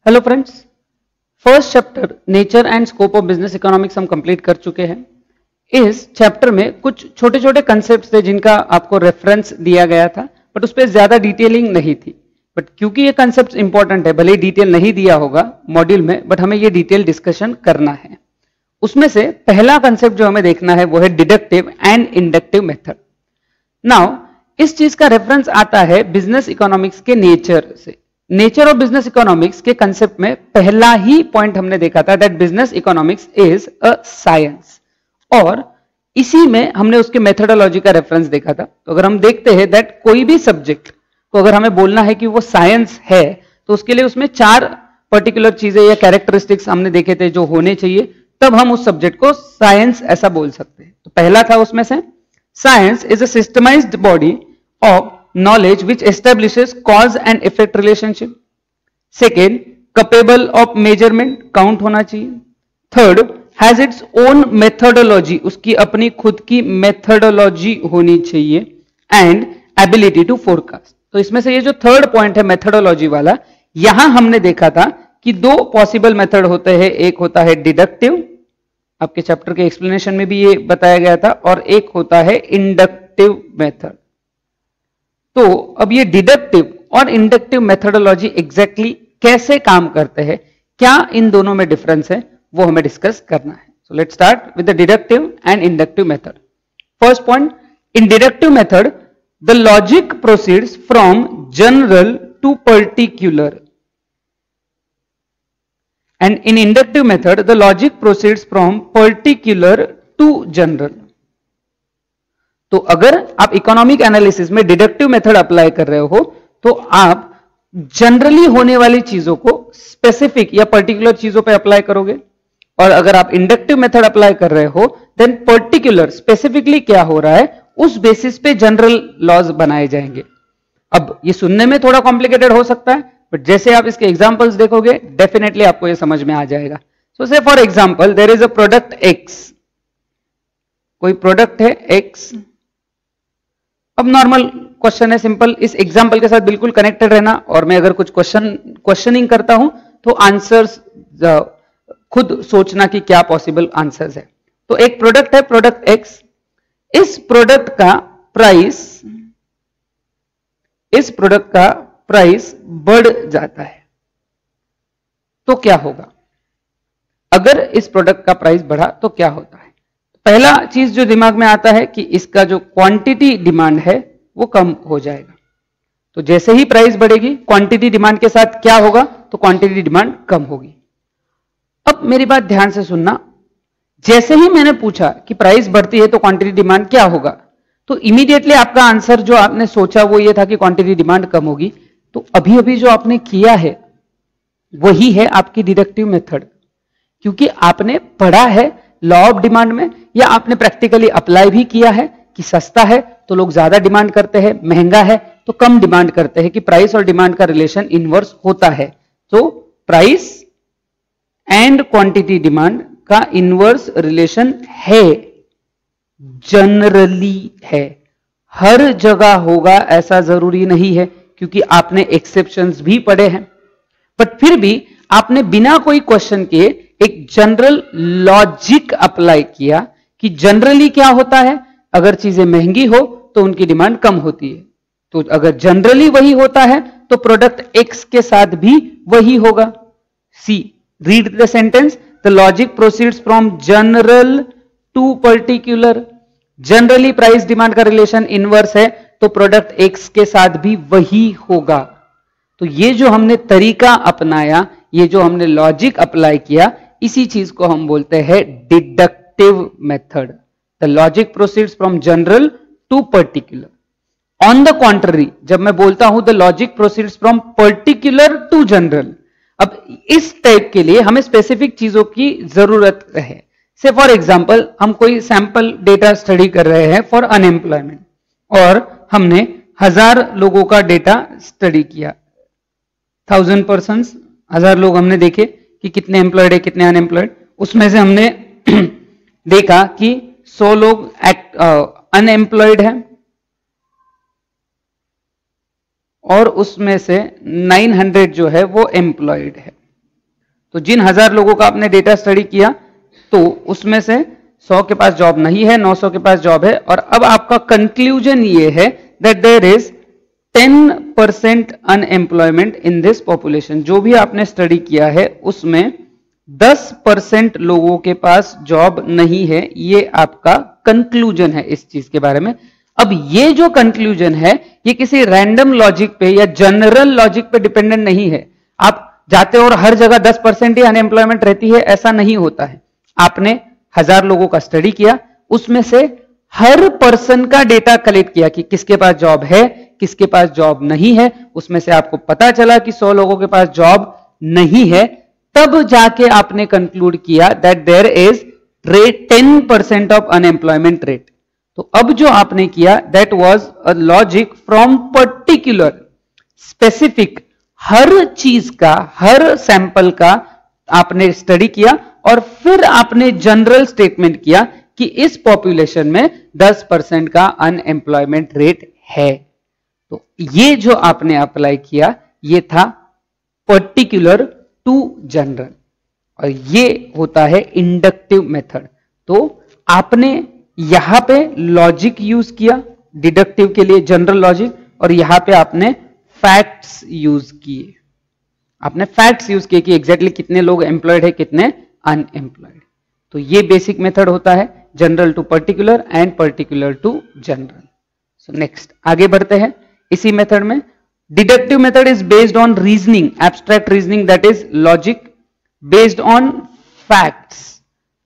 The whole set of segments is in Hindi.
Hello friends, first chapter nature and scope of business economics हम कंप्लीट कर चुके हैं। इस चैप्टर में कुछ छोटे छोटे कंसेप्ट्स थे जिनका आपको रेफरेंस दिया गया था, बट उस पर ज्यादा डिटेलिंग नहीं थी। बट क्योंकि ये कंसेप्ट इंपॉर्टेंट है, भले ही डिटेल नहीं दिया होगा मॉड्यूल में, बट हमें ये डिटेल डिस्कशन करना है। उसमें से पहला कंसेप्ट जो हमें देखना है वो है deductive and inductive method. Now इस चीज का रेफरेंस आता है बिजनेस इकोनॉमिक्स के नेचर से। नेचर ऑफ बिजनेस इकोनॉमिक्स के कंसेप्ट में पहला ही पॉइंट हमने देखा था that business economics is a science, और इसी में हमने उसके मेथोडोलॉजी का रेफरेंस देखा था। तो अगर हम देखते हैं दैट कोई भी सब्जेक्ट को अगर हमें बोलना है कि वो साइंस है, तो उसके लिए उसमें 4 पर्टिकुलर चीजें या कैरेक्टरिस्टिक्स हमने देखे थे जो होने चाहिए, तब हम उस सब्जेक्ट को साइंस ऐसा बोल सकते हैं। तो पहला था उसमें से science is a systemised body of knowledge which establishes cause and effect relationship. Second, capable of measurement, count होना चाहिए. Third, has its own methodology, उसकी अपनी खुद की methodology होनी चाहिए. And ability to forecast. तो इसमें से ये जो थर्ड पॉइंट है methodology वाला, यहां हमने देखा था कि 2 पॉसिबल मेथड होते हैं। एक होता है डिडक्टिव, आपके चैप्टर के एक्सप्लेनेशन में भी ये बताया गया था, और एक होता है इंडक्टिव मेथड। तो अब ये डिडक्टिव और इंडक्टिव मेथोडोलॉजी एग्जैक्टली कैसे काम करते हैं, क्या इन दोनों में डिफरेंस है, वो हमें डिस्कस करना है। So let's start with the deductive and inductive method. First point, in deductive method the logic proceeds from general to particular, and in inductive method the logic proceeds from particular to general. तो अगर आप इकोनॉमिक एनालिसिस में डिडक्टिव मेथड अप्लाई कर रहे हो, तो आप जनरली होने वाली चीजों को स्पेसिफिक या पर्टिकुलर चीजों पे अप्लाई करोगे, और अगर आप इंडक्टिव मेथड अप्लाई कर रहे हो देन पर्टिकुलर स्पेसिफिकली क्या हो रहा है उस बेसिस पे जनरल लॉज बनाए जाएंगे। अब ये सुनने में थोड़ा कॉम्प्लिकेटेड हो सकता है, बट जैसे आप इसके एग्जांपल्स देखोगे डेफिनेटली आपको ये समझ में आ जाएगा। So say for example there is a product X, कोई प्रोडक्ट है एक्स। अब नॉर्मल क्वेश्चन है, सिंपल, इस एग्जांपल के साथ बिल्कुल कनेक्टेड रहना, और मैं अगर कुछ क्वेश्चनिंग करता हूं तो आंसर्स खुद सोचना कि क्या पॉसिबल आंसर्स है। तो एक प्रोडक्ट है प्रोडक्ट एक्स, इस प्रोडक्ट का प्राइस बढ़ जाता है, तो क्या होगा? अगर इस प्रोडक्ट का प्राइस बढ़ा तो क्या होता है? पहला चीज जो दिमाग में आता है कि इसका जो क्वांटिटी डिमांड है वो कम हो जाएगा। तो जैसे ही प्राइस बढ़ेगी क्वांटिटी डिमांड के साथ क्या होगा? तो क्वांटिटी डिमांड कम होगी। अब मेरी बात ध्यान से सुनना, जैसे ही मैंने पूछा कि प्राइस बढ़ती है तो क्वांटिटी डिमांड क्या होगा, तो इमीडिएटली आपका आंसर जो आपने सोचा वो ये था कि क्वांटिटी डिमांड कम होगी। तो अभी अभी जो आपने किया है वही है आपकी डिडक्टिव मेथड, क्योंकि आपने पढ़ा है लॉ ऑफ डिमांड में, या आपने प्रैक्टिकली अप्लाई भी किया है कि सस्ता है तो लोग ज्यादा डिमांड करते हैं, महंगा है तो कम डिमांड करते हैं, कि प्राइस और डिमांड का रिलेशन इनवर्स होता है। तो प्राइस एंड क्वांटिटी डिमांड का इनवर्स रिलेशन है, जनरली है। हर जगह होगा ऐसा जरूरी नहीं है, क्योंकि आपने एक्सेप्शंस भी पढ़े हैं, बट फिर भी आपने बिना कोई क्वेश्चन के एक जनरल लॉजिक अप्लाई किया कि जनरली क्या होता है, अगर चीजें महंगी हो तो उनकी डिमांड कम होती है। तो अगर जनरली वही होता है तो प्रोडक्ट एक्स के साथ भी वही होगा। C, read the sentence, the logic proceeds from general to particular. Generally price demand का रिलेशन इनवर्स है, तो प्रोडक्ट एक्स के साथ भी वही होगा। तो ये जो हमने तरीका अपनाया, ये जो हमने लॉजिक अप्लाई किया, इसी चीज को हम बोलते हैं deductive method. The logic proceeds from general to particular. On the contrary, जब मैं बोलता हूं the logic proceeds from particular to general, अब इस टाइप के लिए हमें स्पेसिफिक चीजों की जरूरत है। से फॉर एग्जाम्पल हम कोई सैंपल डेटा स्टडी कर रहे हैं फॉर अनएम्प्लॉयमेंट, और हमने 1000 लोगों का डेटा स्टडी किया, 1000 पर्सन्स, 1000 लोग हमने देखे कि कितने एम्प्लॉयड है कितने अनएम्प्लॉयड। उसमें से हमने देखा कि 100 लोग अनएम्प्लॉयड है, और उसमें से 900 जो है वो एम्प्लॉयड है। तो जिन 1000 लोगों का आपने डेटा स्टडी किया तो उसमें से 100 के पास जॉब नहीं है, 900 के पास जॉब है, और अब आपका कंक्लूजन ये है that there is 10% unemployment in this population. जो भी आपने स्टडी किया है उसमें 10% लोगों के पास जॉब नहीं है, ये आपका कंक्लूजन है इस चीज के बारे में। अब ये जो कंक्लूजन है ये किसी रैंडम लॉजिक पे या जनरल लॉजिक पे डिपेंडेंट नहीं है। आप जाते हो और हर जगह 10% ही अनएम्प्लॉयमेंट रहती है, ऐसा नहीं होता है। आपने 1000 लोगों का स्टडी किया, उसमें से हर पर्सन का डेटा कलेक्ट किया कि किसके पास जॉब है, किसके पास जॉब नहीं है। उसमें से आपको पता चला कि 100 लोगों के पास जॉब नहीं है, तब जाके आपने कंक्लूड किया that there is 10% of unemployment rate. तो अब जो आपने किया that was a logic from particular specific, हर चीज का, हर सैंपल का आपने स्टडी किया और फिर आपने जनरल स्टेटमेंट किया कि इस पॉपुलेशन में 10% का अनएम्प्लॉयमेंट रेट है। तो ये जो आपने अप्लाई किया ये था पर्टिकुलर टू जनरल, और ये होता है इंडक्टिव मेथड। तो आपने यहां पे लॉजिक यूज किया डिडक्टिव के लिए, जनरल लॉजिक, और यहां पे आपने फैक्ट्स यूज किए। आपने फैक्ट्स यूज किए कि एग्जैक्टली कितने लोग एम्प्लॉयड है, कितने अनएम्प्लॉयड। तो ये बेसिक मेथड होता है general to particular and particular to general. So next आगे बढ़ते हैं इसी मेथड में। Deductive method is based on reasoning, abstract reasoning, that is logic based on facts.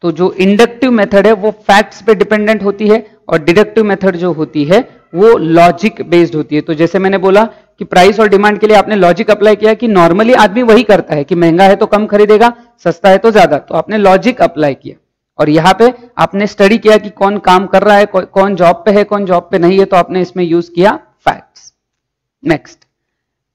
तो जो इंडक्टिव मेथड है वो फैक्ट्स पे डिपेंडेंट होती है, और डिडक्टिव मेथड जो होती है वो लॉजिक बेस्ड होती है। तो जैसे मैंने बोला कि प्राइस और डिमांड के लिए आपने लॉजिक अप्लाई किया कि नॉर्मली आदमी वही करता है कि महंगा है तो कम खरीदेगा, सस्ता है तो ज्यादा, तो आपने लॉजिक अप्लाई किया। और यहां पे आपने स्टडी किया कि कौन काम कर रहा है, कौन जॉब पे है, कौन जॉब पे नहीं है, तो आपने इसमें यूज किया फैक्ट्स। नेक्स्ट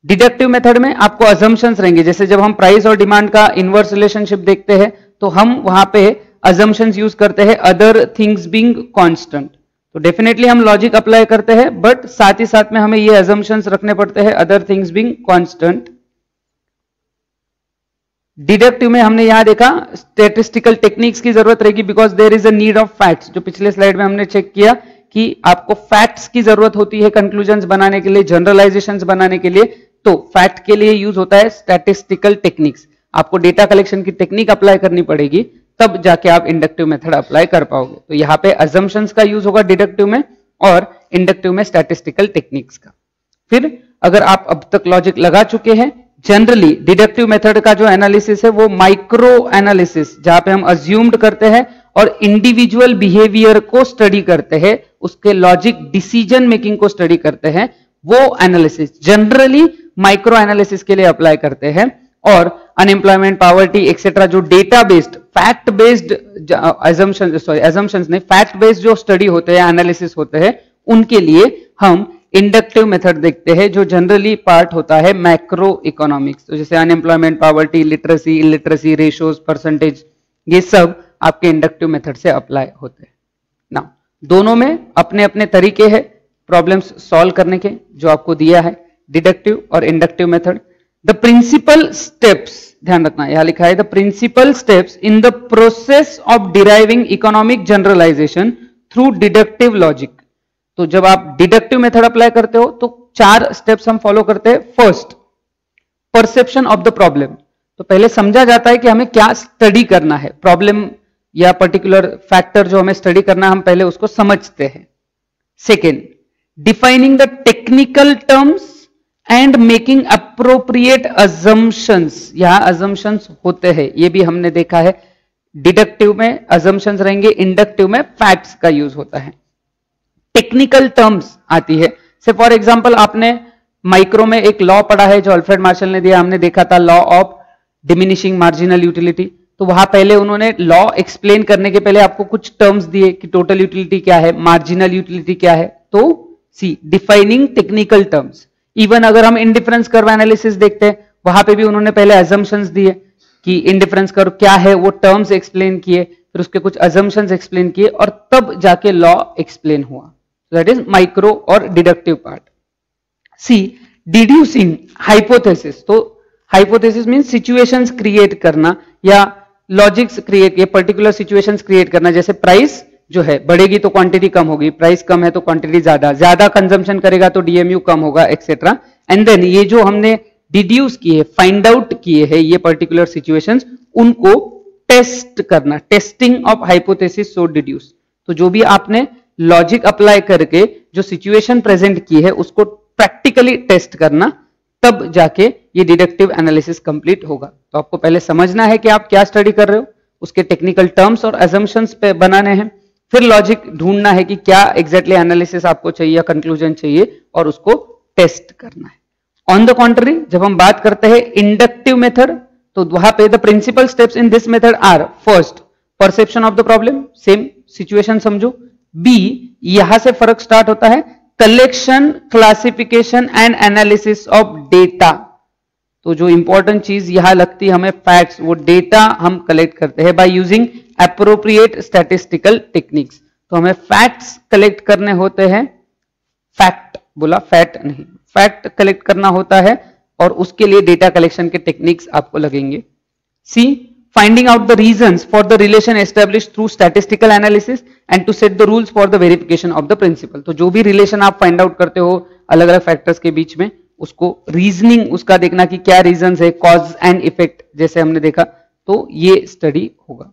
डिडक्टिव मेथड में आपको अजम्पशंस रहेंगे। जैसे जब हम प्राइस और डिमांड का इनवर्स रिलेशनशिप देखते हैं तो हम वहां पे अजम्पशंस यूज करते हैं, अदर थिंग्स बीइंग कांस्टेंट। तो डेफिनेटली हम लॉजिक अप्लाई करते हैं, बट साथ ही साथ में हमें ये अजम्पशंस रखने पड़ते हैं, other things being constant. Deductive में हमने यहां देखा स्टैटिस्टिकल टेक्निक्स की जरूरत रहेगी because there is a need of facts. जो पिछले स्लाइड में हमने चेक किया कि आपको फैक्ट्स की जरूरत होती है कंक्लूजन्स बनाने के लिए, जनरलाइजेशंस बनाने के लिए, तो फैक्ट के लिए यूज होता है स्टैटिस्टिकल टेक्निक्स। आपको डेटा कलेक्शन की टेक्निक अप्लाई करनी पड़ेगी, तब जाके आप इंडक्टिव मेथड अप्लाई कर पाओगे। तो यहां पे अजम्पशंस का यूज होगा डिडक्टिव में, और इंडक्टिव में स्टैटिस्टिकल टेक्निक्स का। फिर अगर आप अब तक लॉजिक लगा चुके हैं, जनरली डिडक्टिव मेथड का जो एनालिसिस है वो माइक्रो एनालिसिस, जहां पे हम अज्यूम्ड करते हैं और इंडिविजुअल बिहेवियर को स्टडी करते हैं, उसके लॉजिक डिसीजन मेकिंग को स्टडी करते हैं, वो एनालिसिस जनरली माइक्रो एनालिसिस के लिए अप्लाई करते हैं। और अनएम्प्लॉयमेंट, पॉवर्टी एक्सेट्रा जो data based, fact based assumptions नहीं, फैक्ट बेस्ड जो स्टडी होते हैं, एनालिसिस होते हैं, उनके लिए हम इंडक्टिव मेथड देखते हैं, जो जनरली पार्ट होता है मैक्रो इकोनॉमिक्स। तो जैसे unemployment, poverty, literacy, illiteracy, ratios, percentage, ये सब आपके इंडक्टिव मेथड से अप्लाई होते हैं। ना दोनों में अपने अपने तरीके हैं प्रॉब्लम्स सॉल्व करने के, जो आपको दिया है डिडक्टिव और inductive method. The principal steps, ध्यान रखना यहां लिखा है the principal steps in the process of deriving economic generalization through deductive logic. तो जब आप डिडक्टिव मेथड अप्लाई करते हो तो 4 स्टेप्स हम फॉलो करते हैं। First, perception of the problem. तो पहले समझा जाता है कि हमें क्या स्टडी करना है, प्रॉब्लम या पर्टिकुलर फैक्टर जो हमें स्टडी करना है, हम पहले उसको समझते हैं। Second, defining the technical terms and making appropriate assumptions. यहां अजम्पशंस होते हैं, ये भी हमने देखा है। डिडक्टिव में अजम्पशंस रहेंगे, इंडक्टिव में फैक्ट्स का यूज होता है। टेक्निकल टर्म्स आती है, से फॉर एग्जांपल आपने माइक्रो में एक लॉ पढ़ा है जो अल्फ्रेड मार्शल ने दिया, हमने देखा था law of diminishing marginal utility. तो वहां पहले उन्होंने लॉ एक्सप्लेन करने के पहले आपको कुछ टर्म्स दिए कि टोटल यूटिलिटी क्या है, मार्जिनल यूटिलिटी क्या है। तो सी डिफाइनिंग टेक्निकल टर्म्स। इवन अगर हम इंडिफरेंस कर्व एनालिसिस देखते हैं, वहां पे भी उन्होंने पहले अजम्पशंस दिए कि इंडिफरेंस कर्व क्या है, वो टर्म्स एक्सप्लेन किए, फिर उसके कुछ अजम्पशंस एक्सप्लेन किए, और तब जाके लॉ एक्सप्लेन हुआ। दैट इज माइक्रो और डिडक्टिव पार्ट। सी डिड्यूसिंग हाइपोथेसिस। तो हाइपोथेसिस मीन सिचुएशंस क्रिएट करना या लॉजिक्स क्रिएट, ये पर्टिकुलर सिचुएशंस क्रिएट करना, जैसे प्राइस जो है बढ़ेगी तो क्वांटिटी कम होगी, प्राइस कम है तो क्वांटिटी ज्यादा, ज्यादा कंजम्पशन करेगा तो डीएमयू कम होगा, एक्सेट्रा। एंड देन ये जो हमने डिड्यूस किए, फाइंड आउट किए हैं ये पर्टिकुलर सिचुएशंस, उनको टेस्ट करना, testing of hypothesis so deduce. तो जो भी आपने लॉजिक अप्लाई करके जो सिचुएशन प्रेजेंट की है उसको प्रैक्टिकली टेस्ट करना, तब जाके ये डिडक्टिव एनालिसिस कंप्लीट होगा। तो आपको पहले समझना है कि आप क्या स्टडी कर रहे हो, उसके टेक्निकल टर्म्स और अजम्पशंस पे बनाने हैं, फिर लॉजिक ढूंढना है कि क्या एग्जैक्टली एनालिसिस आपको चाहिए या कंक्लूजन चाहिए, और उसको टेस्ट करना है। ऑन द कॉन्ट्ररी, जब हम बात करते हैं इंडक्टिव मेथड, तो वहां पे the principal steps in this method are, first perception of the problem, same situation समझो। बी, यहां से फर्क स्टार्ट होता है, collection, classification and analysis of data. तो जो इंपॉर्टेंट चीज यहां लगती है हमें, फैक्ट्स, वो डेटा हम कलेक्ट करते हैं by using appropriate statistical techniques. तो हमें फैक्ट्स कलेक्ट करने होते हैं, फैक्ट बोला, फैक्ट नहीं, फैक्ट कलेक्ट करना होता है, और उसके लिए डेटा कलेक्शन के टेक्निक्स आपको लगेंगे। सी, finding out the reasons for the relation established through statistical analysis and to set the rules for the verification of the principle। तो जो भी रिलेशन आप फाइंड आउट करते हो अलग अलग फैक्टर्स के बीच में, उसको रीजनिंग उसका देखना कि क्या रीजंस है, कॉज एंड इफेक्ट जैसे हमने देखा, तो ये स्टडी होगा।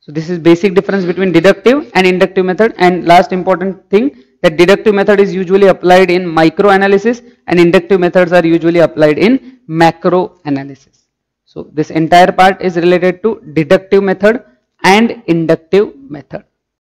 So this is basic difference between deductive and inductive method, and last important thing that deductive method is usually applied in micro analysis and inductive methods are usually applied in macro analysis. So this entire part is related to deductive method and inductive method.